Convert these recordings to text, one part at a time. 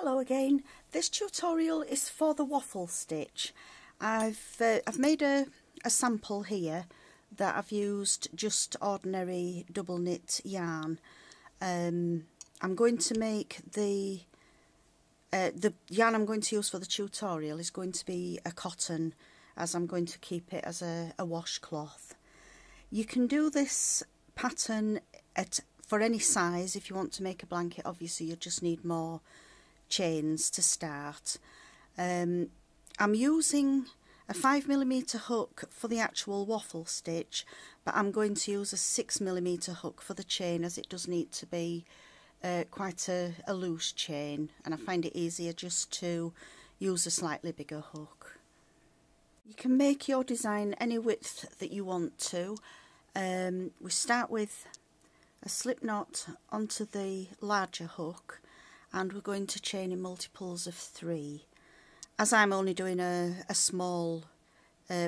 Hello again. This tutorial is for the waffle stitch. I've made a sample here that I've used just ordinary double knit yarn. I'm going to make the yarn I'm going to use for the tutorial is going to be a cotton, as I'm going to keep it as a washcloth. You can do this pattern for any size. If you want to make a blanket, obviously you just need more chains to start. I'm using a 5mm hook for the actual waffle stitch, but I'm going to use a 6mm hook for the chain, as it does need to be quite a loose chain, and I find it easier just to use a slightly bigger hook. You can make your design any width that you want to. We start with a slip knot onto the larger hook, and we're going to chain in multiples of 3. As I'm only doing a small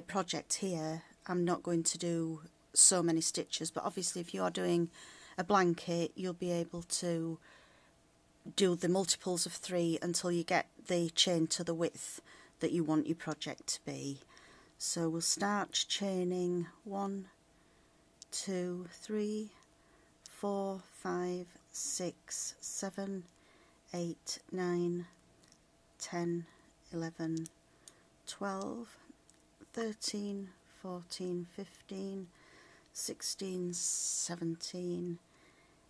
project here, I'm not going to do so many stitches, but obviously if you're doing a blanket, you'll be able to do the multiples of 3 until you get the chain to the width that you want your project to be. So we'll start chaining 1, 2, 3, 4, 5, 6, 7, 8, 9, 10, 11, 12, 13, 14, 15, 16, 17,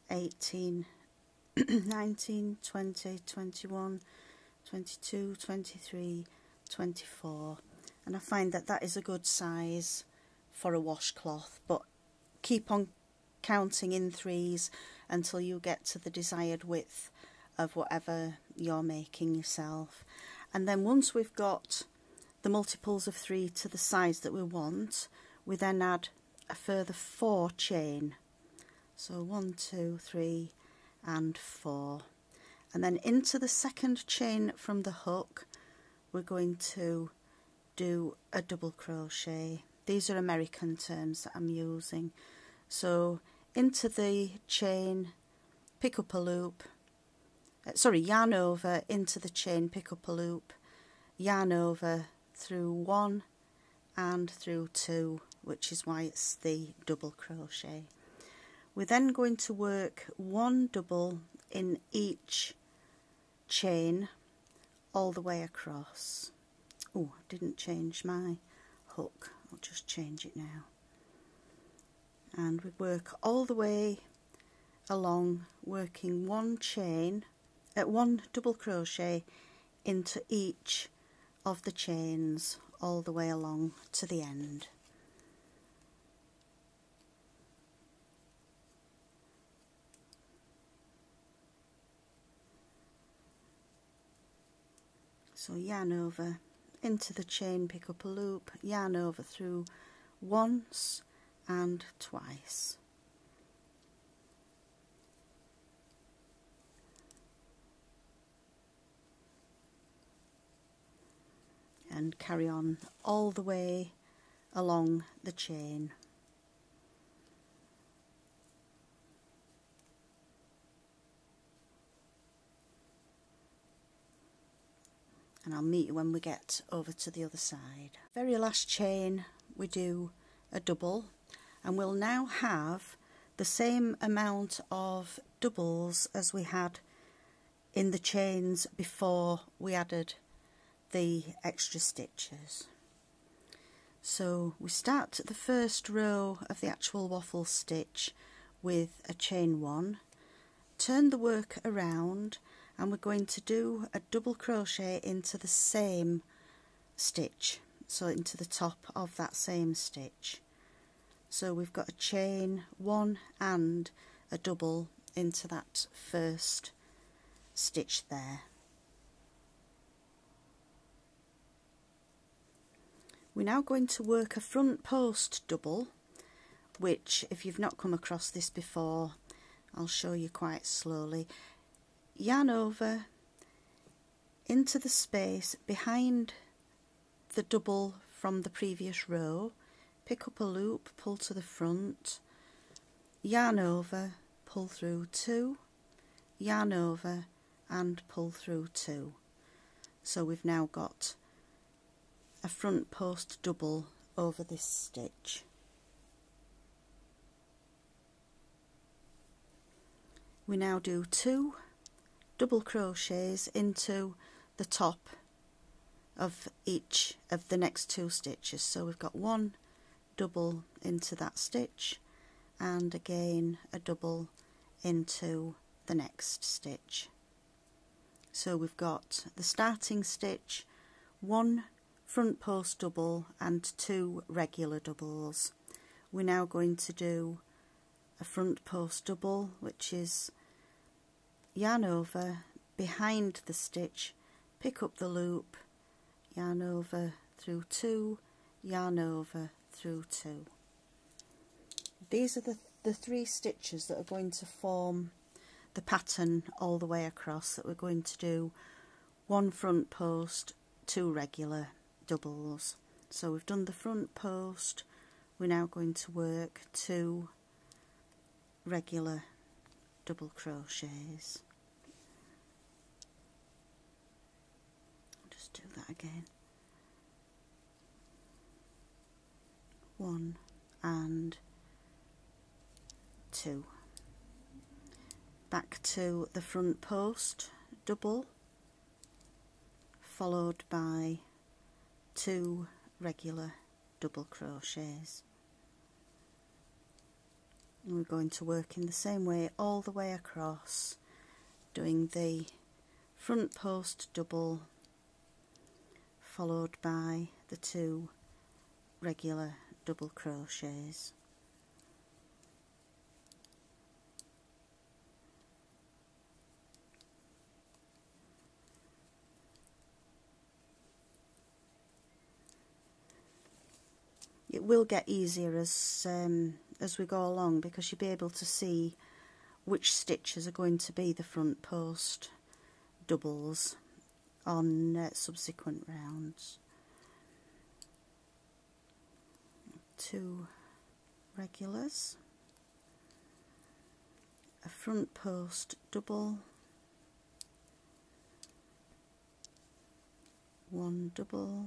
18, 19, 20, 21, 22, 23, 24. And I find that that is a good size for a washcloth, but keep on counting in 3s until you get to the desired width of whatever you're making yourself. And then once we've got the multiples of 3 to the size that we want, we then add a further 4 chain. So 1, 2, 3 and 4. And then into the second chain from the hook, we're going to do a double crochet. These are American terms that I'm using. So into the chain, pick up a loop, yarn over into the chain, pick up a loop, yarn over through 1 and through 2, which is why it's the double crochet. We're then going to work 1 double in each chain all the way across. Oh, I didn't change my hook, I'll just change it now. And we work all the way along, working 1 chain, 1 double crochet into each of the chains all the way along to the end. So yarn over into the chain, pick up a loop, yarn over through once and twice. And carry on all the way along the chain. And I'll meet you when we get over to the other side. Very last chain we do a double, and we'll now have the same amount of doubles as we had in the chains before we added the extra stitches. So we start the first row of the actual waffle stitch with a chain 1, turn the work around, and we're going to do a double crochet into the same stitch, so into the top of that same stitch. So we've got a chain 1 and a double into that first stitch there. We're now going to work a front post double, which, if you've not come across this before, I'll show you quite slowly. Yarn over into the space behind the double from the previous row, pick up a loop, pull to the front, yarn over, pull through 2, yarn over and pull through 2. So we've now got a front post double over this stitch. We now do 2 double crochets into the top of each of the next 2 stitches. So we've got 1 double into that stitch and again a double into the next stitch. So we've got the starting stitch, 1 front post double and 2 regular doubles. We're now going to do a front post double, which is yarn over behind the stitch, pick up the loop, yarn over through 2, yarn over through 2. These are the 3 stitches that are going to form the pattern all the way across, that we're going to do 1 front post, 2 regular doubles. So we've done the front post, we're now going to work 2 regular double crochets. I'll just do that again. 1 and 2. Back to the front post double, followed by 2 regular double crochets. And we're going to work in the same way all the way across, doing the front post double followed by the 2 regular double crochets. It will get easier as we go along, because you'll be able to see which stitches are going to be the front post doubles on subsequent rounds. 2 regulars, a front post double, 1 double,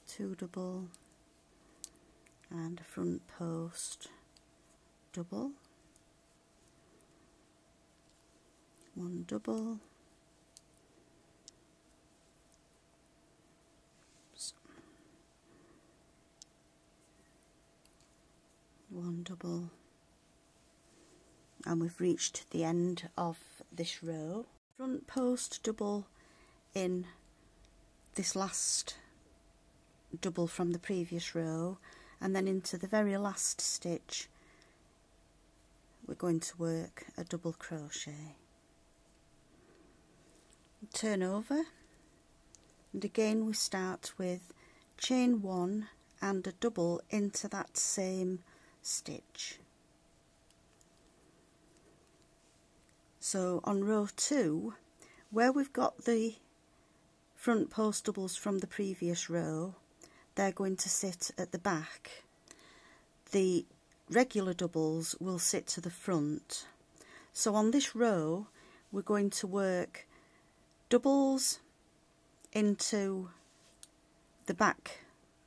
2 double, and a front post double, 1 double, 1 double, and we've reached the end of this row. Front post double in this last double from the previous row, and then into the very last stitch we're going to work a double crochet. Turn over, and again we start with chain 1 and a double into that same stitch. So on row 2, where we've got the front post doubles from the previous row, they're going to sit at the back. The regular doubles will sit to the front. So on this row we're going to work doubles into the back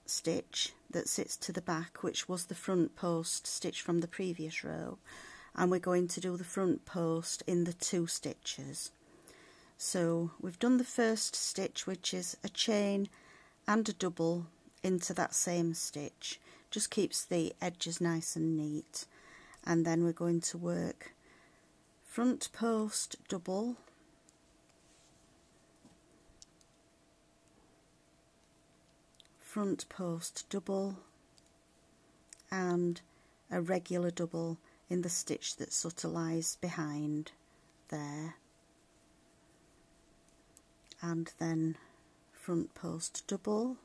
stitch that sits to the back, which was the front post stitch from the previous row, and we're going to do the front post in the 2 stitches. So we've done the first stitch, which is a chain and a double into that same stitch, just keeps the edges nice and neat, and then we're going to work front post double, front post double, and a regular double in the stitch that sort of lies behind there, and then front post double,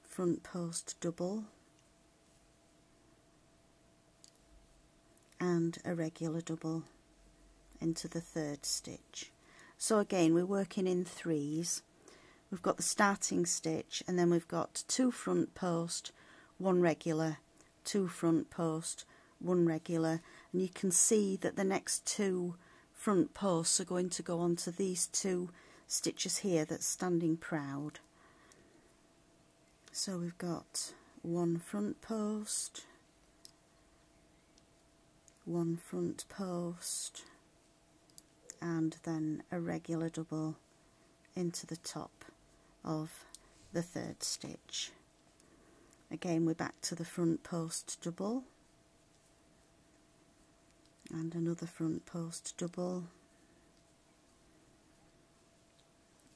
front post double, and a regular double into the 3rd stitch. So again we're working in 3s. We've got the starting stitch, and then we've got 2 front post, 1 regular, 2 front post, 1 regular, and you can see that the next 2 front posts are going to go onto these 2 stitches here that's standing proud. So we've got 1 front post, 1 front post, and then a regular double into the top of the 3rd stitch. Again, we're back to the front post double, and another front post double,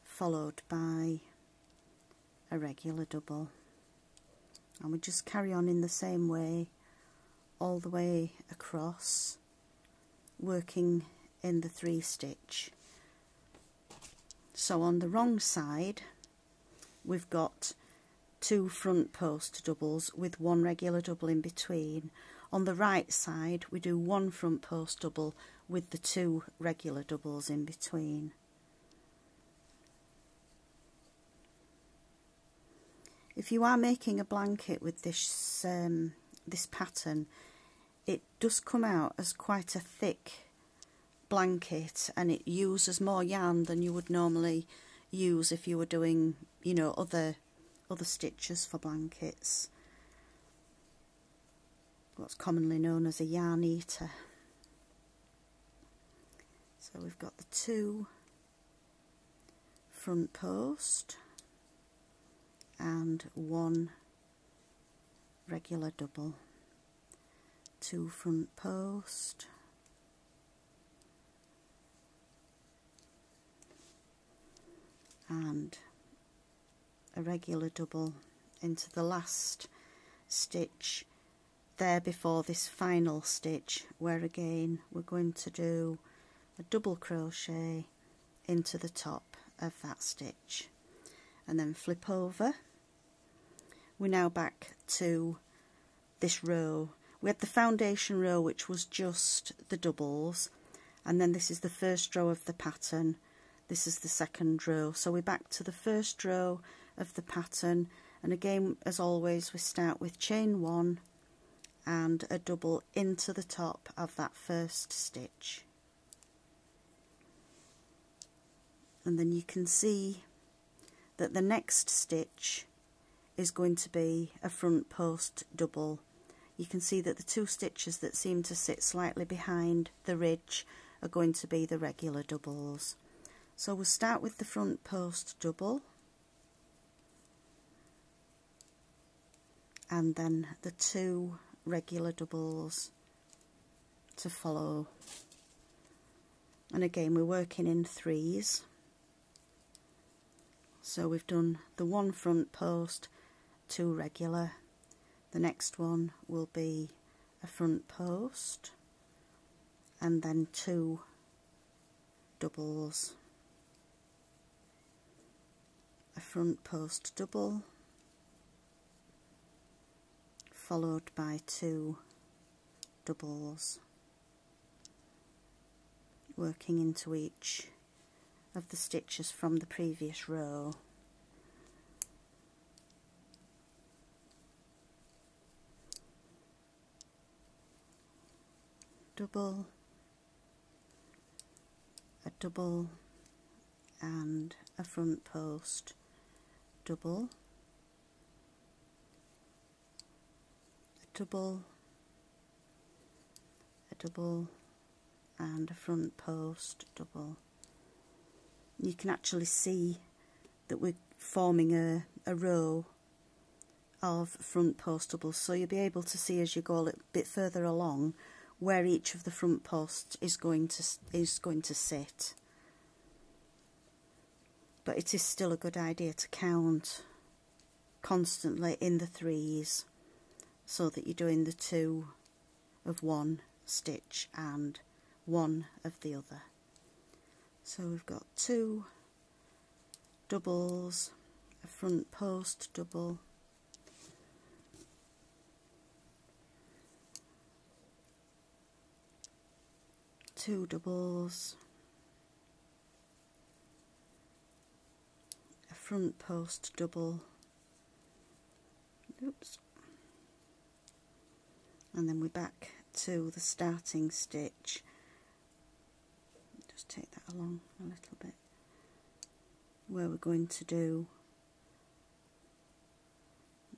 followed by a regular double, and we just carry on in the same way all the way across, working in the 3 stitch. So on the wrong side we've got 2 front post doubles with 1 regular double in between. On the right side we do 1 front post double with the 2 regular doubles in between. If you are making a blanket with this this pattern, it does come out as quite a thick blanket, and it uses more yarn than you would normally use if you were doing, you know, other stitches for blankets. What's commonly known as a yarn eater. So we've got the 2 front post and 1 regular double, 2 front post, and a regular double into the last stitch there before this final stitch, where again we're going to do a double crochet into the top of that stitch and then flip over. We're now back to this row. We had the foundation row, which was just the doubles, and then this is the first row of the pattern, this is the second row. So we're back to the first row of the pattern, and again, as always, we start with chain 1 and a double into the top of that first stitch, and then you can see that the next stitch is going to be a front post double. You can see that the 2 stitches that seem to sit slightly behind the ridge are going to be the regular doubles. So we'll start with the front post double, and then the 2 regular doubles to follow, and again we're working in 3s. So we've done the 1 front post, 2 regular, the next one will be a front post and then 2 doubles, a front post double followed by 2 doubles, working into each of the stitches from the previous row. Double, a double, and a front post double, a double, a double, and a front post double. You can actually see that we're forming a row of front post doubles, so you'll be able to see as you go a little bit further along where each of the front posts is going to sit. But it is still a good idea to count constantly in the 3s so that you're doing the 2 of one stitch and 1 of the other. So we've got 2 doubles, a front post double, two doubles, a front post double, oops, and then we're back to the starting stitch. Just take that along a little bit, where we're going to do,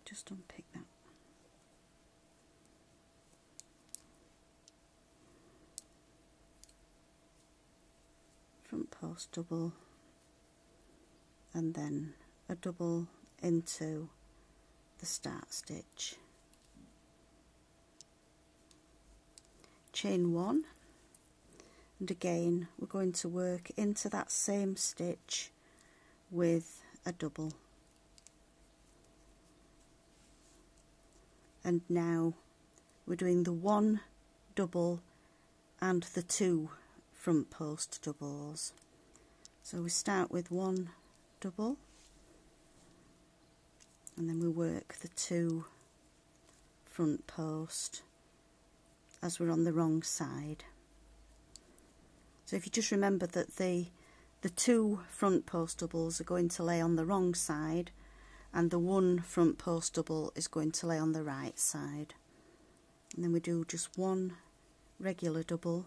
just unpick that. Front post double, and then a double into the start stitch. Chain one, and again we're going to work into that same stitch with a double. And now we're doing the one double and the two front post doubles. So we start with one double, and then we work the two front post as we're on the wrong side. So if you just remember that the two front post doubles are going to lay on the wrong side, and the one front post double is going to lay on the right side. And then we do just one regular double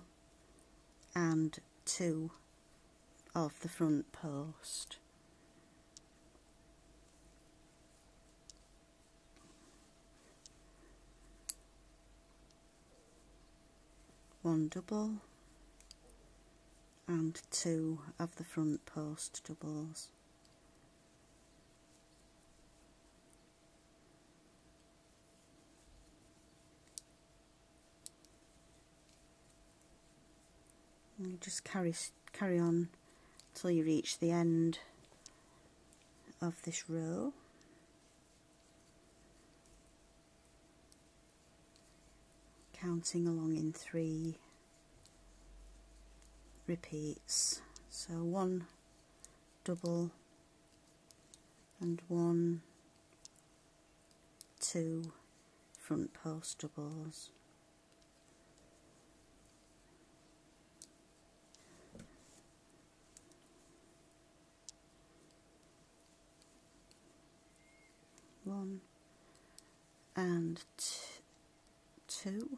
and two of the front post. One double and two of the front post doubles. And you just carry on till you reach the end of this row. Counting along in 3 repeats. So one double and one, two front post doubles. One and two,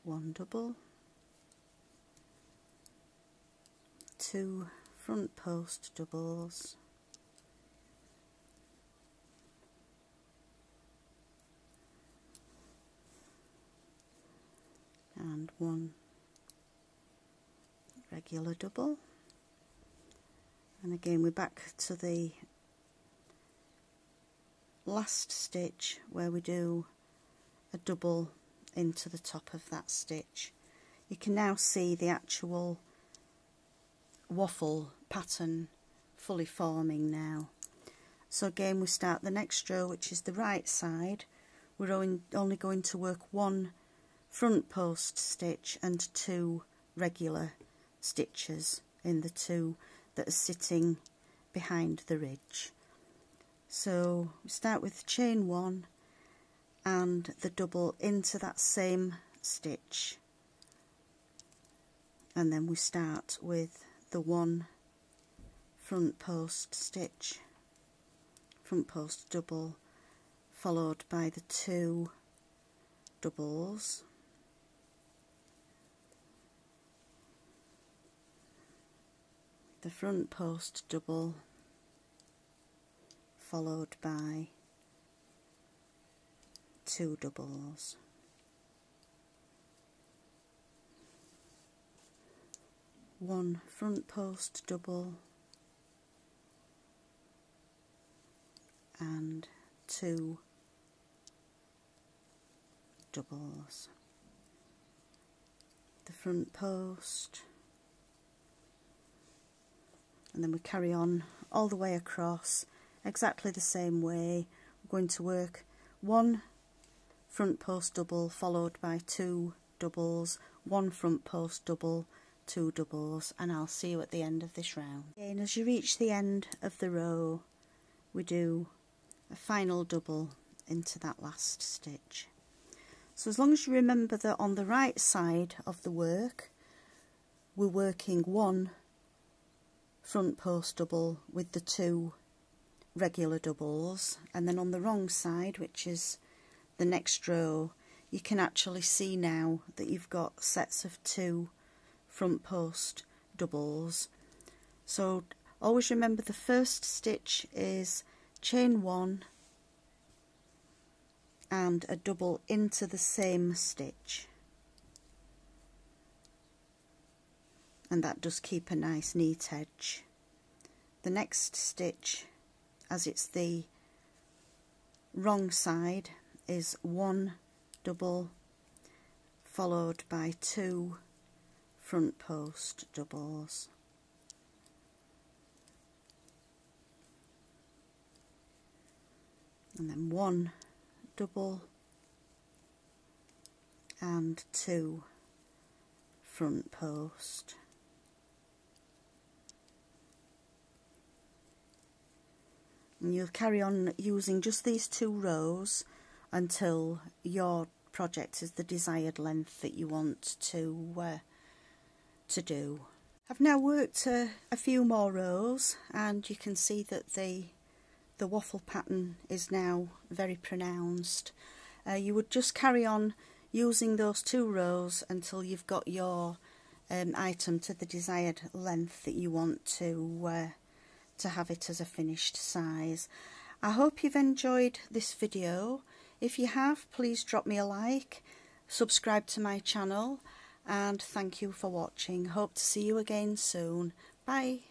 one double, two front post doubles, and one regular double. And again we're back to the last stitch where we do a double into the top of that stitch. You can now see the actual waffle pattern fully forming now. So again we start the next row, which is the right side. We're only going to work one front post stitch and two regular stitches in the two that are sitting behind the ridge. So we start with chain one and the double into that same stitch, and then we start with the one front post stitch, front post double, followed by the two doubles, the front post double, followed by two doubles, one front post double and two doubles, the front post, and then we carry on all the way across exactly the same way. We're going to work one front post double followed by two doubles, one front post double, two doubles, and I'll see you at the end of this round. Again, as you reach the end of the row, we do a final double into that last stitch. So as long as you remember that on the right side of the work we're working one front post double with the two regular doubles, and then on the wrong side, which is the next row, you can actually see now that you've got sets of 2 front post doubles. So always remember the first stitch is chain 1 and a double into the same stitch, and that does keep a nice neat edge. The next stitch, as it's the wrong side, is 1 double followed by 2 front post doubles. And then 1 double and 2 front post. And you'll carry on using just these 2 rows until your project is the desired length that you want to do. I've now worked a few more rows, and you can see that the waffle pattern is now very pronounced. You would just carry on using those 2 rows until you've got your item to the desired length that you want to have it as a finished size. I hope you've enjoyed this video. If you have, please drop me a like, subscribe to my channel, and thank you for watching. Hope to see you again soon. Bye.